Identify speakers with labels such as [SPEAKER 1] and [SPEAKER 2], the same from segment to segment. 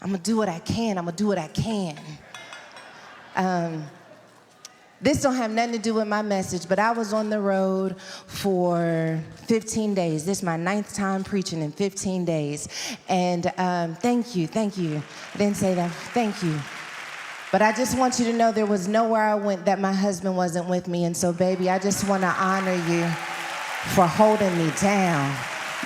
[SPEAKER 1] I'm gonna do what I can. I'm gonna do what I can. This don't have nothing to do with my message, but I was on the road for 15 days. This is my 9th time preaching in 15 days. And thank you. I didn't say that, thank you. But I just want you to know there was nowhere I went that my husband wasn't with me. And so, baby, I just want to honor you for holding me down,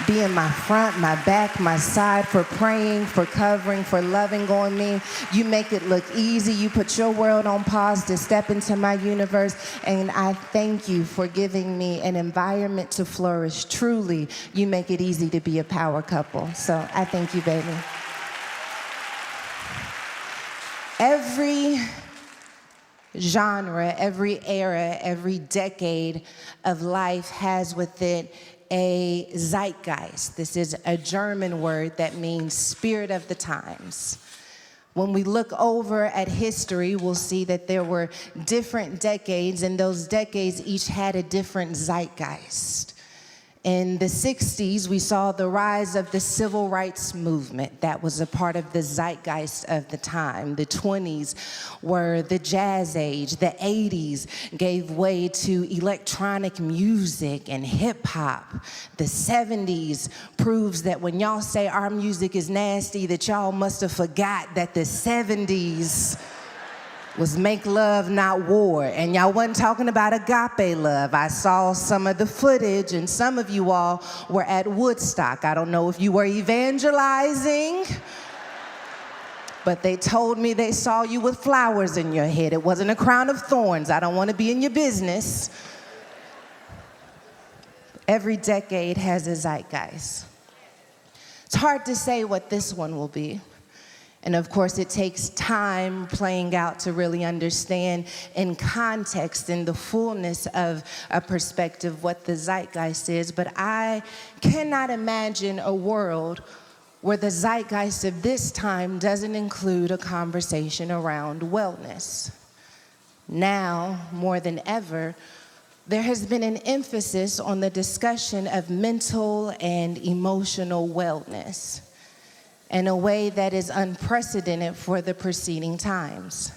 [SPEAKER 1] being my front, my back, my side, for praying, for covering, for loving on me. You make it look easy. You put your world on pause to step into my universe. And I thank you for giving me an environment to flourish. Truly, you make it easy to be a power couple. So I thank you, baby. Every genre, every era, every decade of life has with it a zeitgeist. This is a German word that means spirit of the times. When we look over at history, we'll see that there were different decades, and those decades each had a different zeitgeist. In the 60s, we saw the rise of the civil rights movement. That was a part of the zeitgeist of the time. The 20s were the jazz age. The 80s gave way to electronic music and hip hop. The 70s proves that when y'all say our music is nasty, that y'all must have forgot that the 70s was make love, not war. And y'all wasn't talking about agape love. I saw some of the footage, and some of you all were at Woodstock. I don't know if you were evangelizing, but they told me they saw you with flowers in your head. It wasn't a crown of thorns. I don't want to be in your business. Every decade has a zeitgeist. It's hard to say what this one will be. And of course, it takes time playing out to really understand in context, in the fullness of a perspective, what the zeitgeist is. But I cannot imagine a world where the zeitgeist of this time doesn't include a conversation around wellness. Now, more than ever, there has been an emphasis on the discussion of mental and emotional wellness in a way that is unprecedented for the preceding times.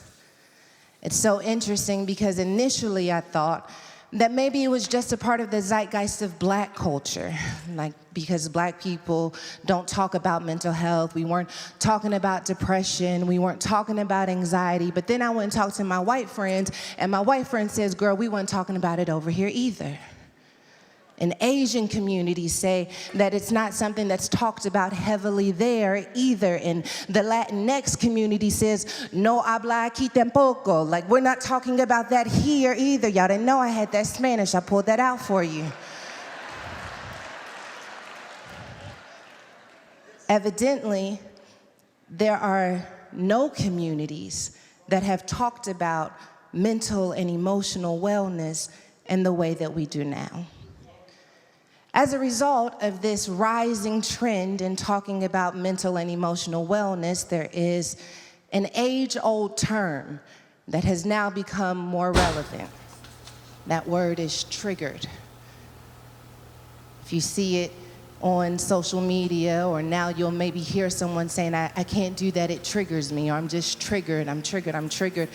[SPEAKER 1] It's so interesting because initially I thought that maybe it was just a part of the zeitgeist of Black culture, like because Black people don't talk about mental health. We weren't talking about depression. We weren't talking about anxiety. But then I went and talked to my white friends, and my white friend says, girl, we weren't talking about it over here either. And Asian communities say that it's not something that's talked about heavily there either. And the Latinx community says, no habla aquí tampoco. Like, we're not talking about that here either. Y'all didn't know I had that Spanish. I pulled that out for you. Evidently, there are no communities that have talked about mental and emotional wellness in the way that we do now. As a result of this rising trend in talking about mental and emotional wellness, there is an age-old term that has now become more relevant. That word is triggered. If you see it on social media, or now you'll maybe hear someone saying, I can't do that, it triggers me, or I'm just triggered, I'm triggered.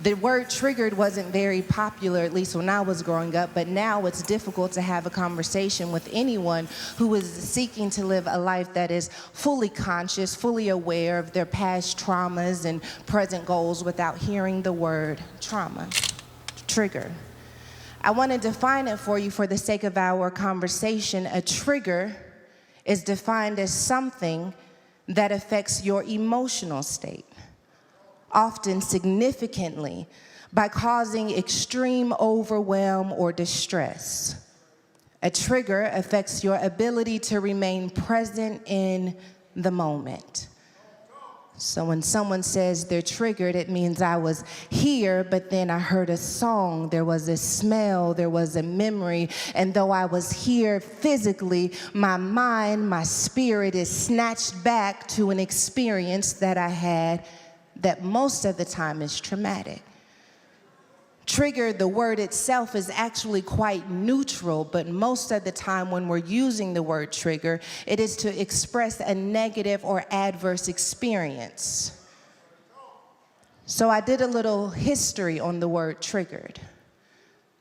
[SPEAKER 1] The word triggered wasn't very popular, at least when I was growing up, but now it's difficult to have a conversation with anyone who is seeking to live a life that is fully conscious, fully aware of their past traumas and present goals without hearing the word trauma, trigger. I want to define it for you for the sake of our conversation. A trigger is defined as something that affects your emotional state, often significantly, by causing extreme overwhelm or distress. A trigger affects your ability to remain present in the moment. So when someone says they're triggered, it means I was here, but then I heard a song, there was a smell, there was a memory, and though I was here physically, my mind, my spirit is snatched back to an experience that I had that most of the time is traumatic. Trigger, the word itself, is actually quite neutral, but most of the time when we're using the word trigger, it is to express a negative or adverse experience. So I did a little history on the word triggered.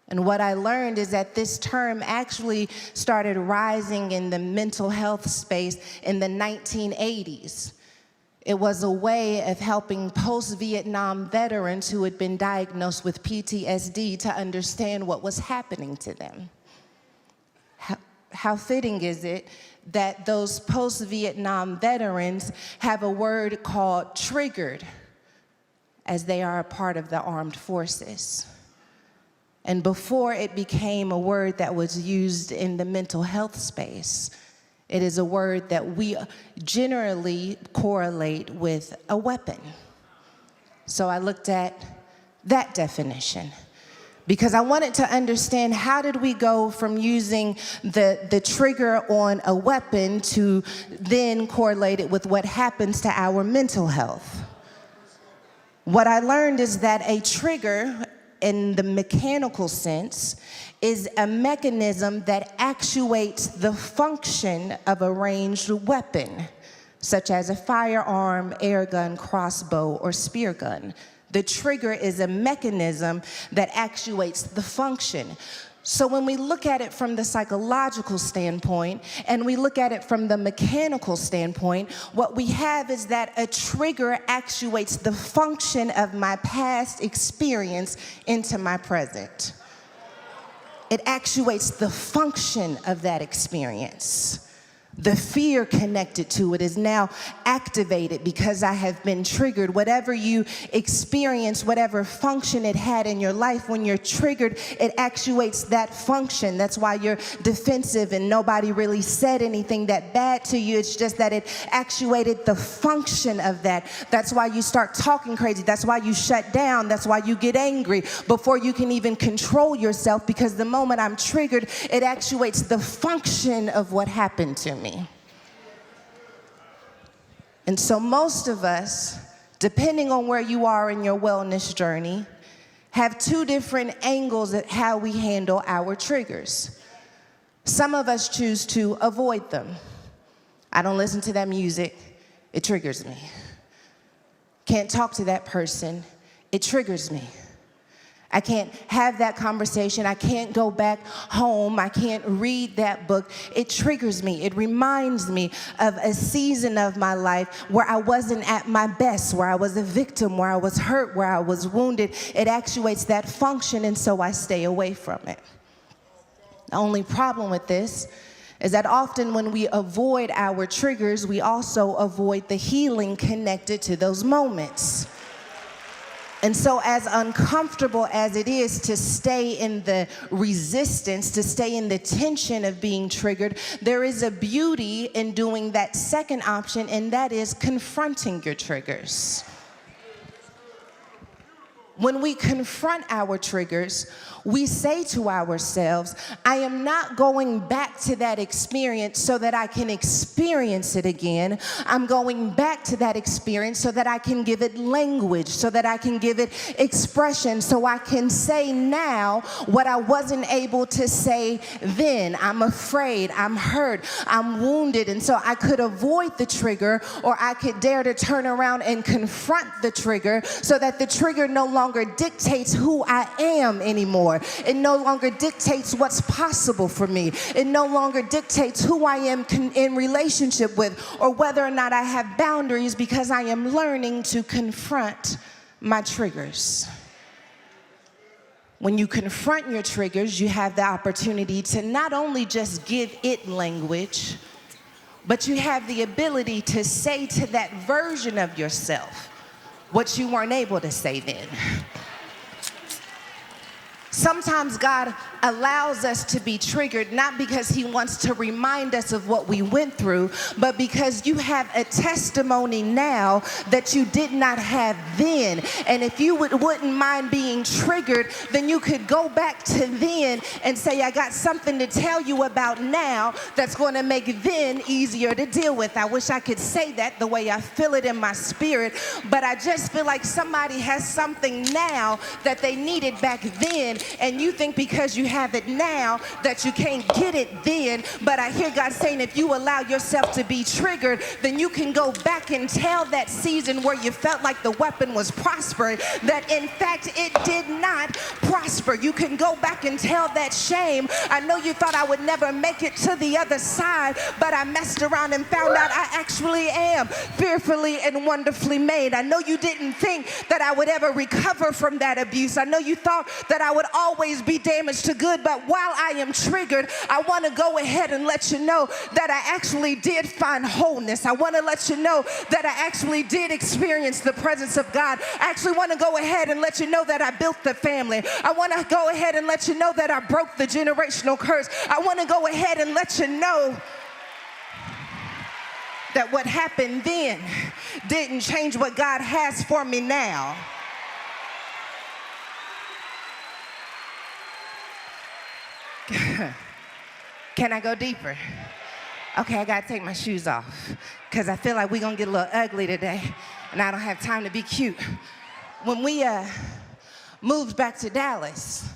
[SPEAKER 1] And what I learned is that this term actually started rising in the mental health space in the 1980s. It was a way of helping post-Vietnam veterans who had been diagnosed with PTSD to understand what was happening to them. How fitting is it that those post-Vietnam veterans have a word called triggered, as they are a part of the armed forces. And before it became a word that was used in the mental health space, it is a word that we generally correlate with a weapon. So I looked at that definition because I wanted to understand, how did we go from using the trigger on a weapon to then correlate it with what happens to our mental health? What I learned is that a trigger, in the mechanical sense, is a mechanism that actuates the function of a ranged weapon, such as a firearm, air gun, crossbow, or spear gun. The trigger is a mechanism that actuates the function. So when we look at it from the psychological standpoint and we look at it from the mechanical standpoint, what we have is that a trigger actuates the function of my past experience into my present. It actuates the function of that experience. The fear connected to it is now activated because I have been triggered. Whatever you experience, whatever function it had in your life, when you're triggered, it actuates that function. That's why you're defensive and nobody really said anything that bad to you. It's just that it actuated the function of that. That's why you start talking crazy. That's why you shut down. That's why you get angry before you can even control yourself, because the moment I'm triggered, it actuates the function of what happened to me. And so most of us, depending on where you are in your wellness journey, have two different angles at how we handle our triggers. Some of us choose to avoid them. I don't listen to that music, it triggers me. Can't talk to that person, it triggers me. I can't have that conversation. I can't go back home. I can't read that book. It triggers me. It reminds me of a season of my life where I wasn't at my best, where I was a victim, where I was hurt, where I was wounded. It actuates that function, and so I stay away from it. The only problem with this is that often when we avoid our triggers, we also avoid the healing connected to those moments. And so as uncomfortable as it is to stay in the resistance, to stay in the tension of being triggered, there is a beauty in doing that second option, and that is confronting your triggers. When we confront our triggers, we say to ourselves, I am not going back to that experience so that I can experience it again. I'm going back to that experience so that I can give it language, so that I can give it expression, so I can say now what I wasn't able to say then. I'm afraid, I'm hurt, I'm wounded, and so I could avoid the trigger, or I could dare to turn around and confront the trigger so that the trigger no longer dictates who I am anymore. It no longer dictates what's possible for me. It no longer dictates who I am in relationship with, or whether or not I have boundaries, because I am learning to confront my triggers. When you confront your triggers, you have the opportunity to not only just give it language, but you have the ability to say to that version of yourself what you weren't able to say then. Sometimes God allows us to be triggered, not because he wants to remind us of what we went through, but because you have a testimony now that you did not have then. And if you wouldn't mind being triggered, then you could go back to then and say, I got something to tell you about now that's going to make then easier to deal with. I wish I could say that the way I feel it in my spirit, but I just feel like somebody has something now that they needed back then. And you think because you have it now that you can't get it then. But I hear God saying if you allow yourself to be triggered, then you can go back and tell that season where you felt like the weapon was prospering that in fact it did not prosper. You can go back and tell that shame, I know you thought I would never make it to the other side, but I messed around and found out I actually am fearfully and wonderfully made. I know you didn't think that I would ever recover from that abuse. I know you thought that I would always be damaged to good, but while I am triggered, I want to go ahead and let you know that I actually did find wholeness. I want to let you know that I actually did experience the presence of God. I actually want to go ahead and let you know that I built the family. I want to go ahead and let you know that I broke the generational curse. I want to go ahead and let you know that what happened then didn't change what God has for me now. Can I go deeper? Okay, I gotta take my shoes off because I feel like we're gonna get a little ugly today and I don't have time to be cute. When we moved back to Dallas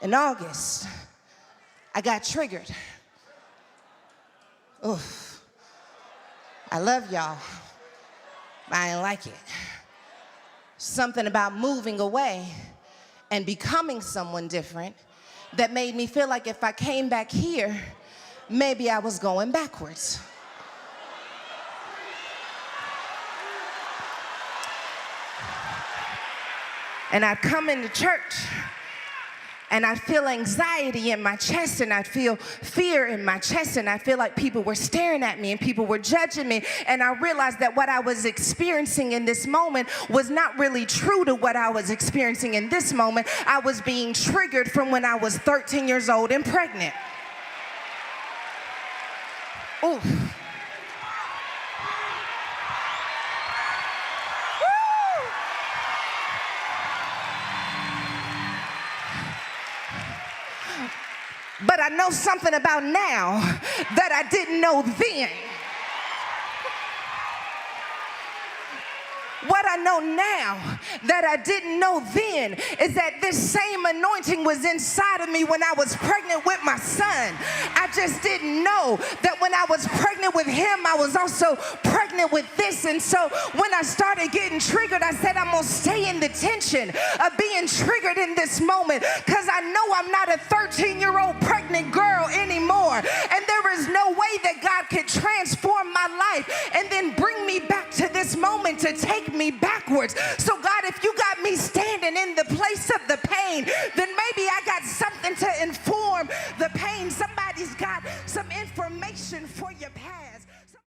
[SPEAKER 1] in August, I got triggered. Oof. I love y'all, but I didn't like it. Something about moving away and becoming someone different that made me feel like if I came back here, maybe I was going backwards. And I'd come into church and I'd feel anxiety in my chest and I'd feel fear in my chest and I'd feel like people were staring at me and people were judging me. And I realized that what I was experiencing in this moment was not really true to what I was experiencing in this moment. I was being triggered from when I was 13 years old and pregnant. Oof. But I know something about now that I didn't know then. What I know now that I didn't know then is that this same anointing was inside of me when I was pregnant with my son. I just didn't know that when I was pregnant with him, I was also pregnant with this. And so when I started getting triggered, I said, I'm going to stay in the tension of being triggered in this moment because I know I'm not a 13-year-old pregnant girl anymore. And there is no way that God could transform my life and then bring me back to this moment to take me backwards. So God, if you got me standing in the place of the pain, then maybe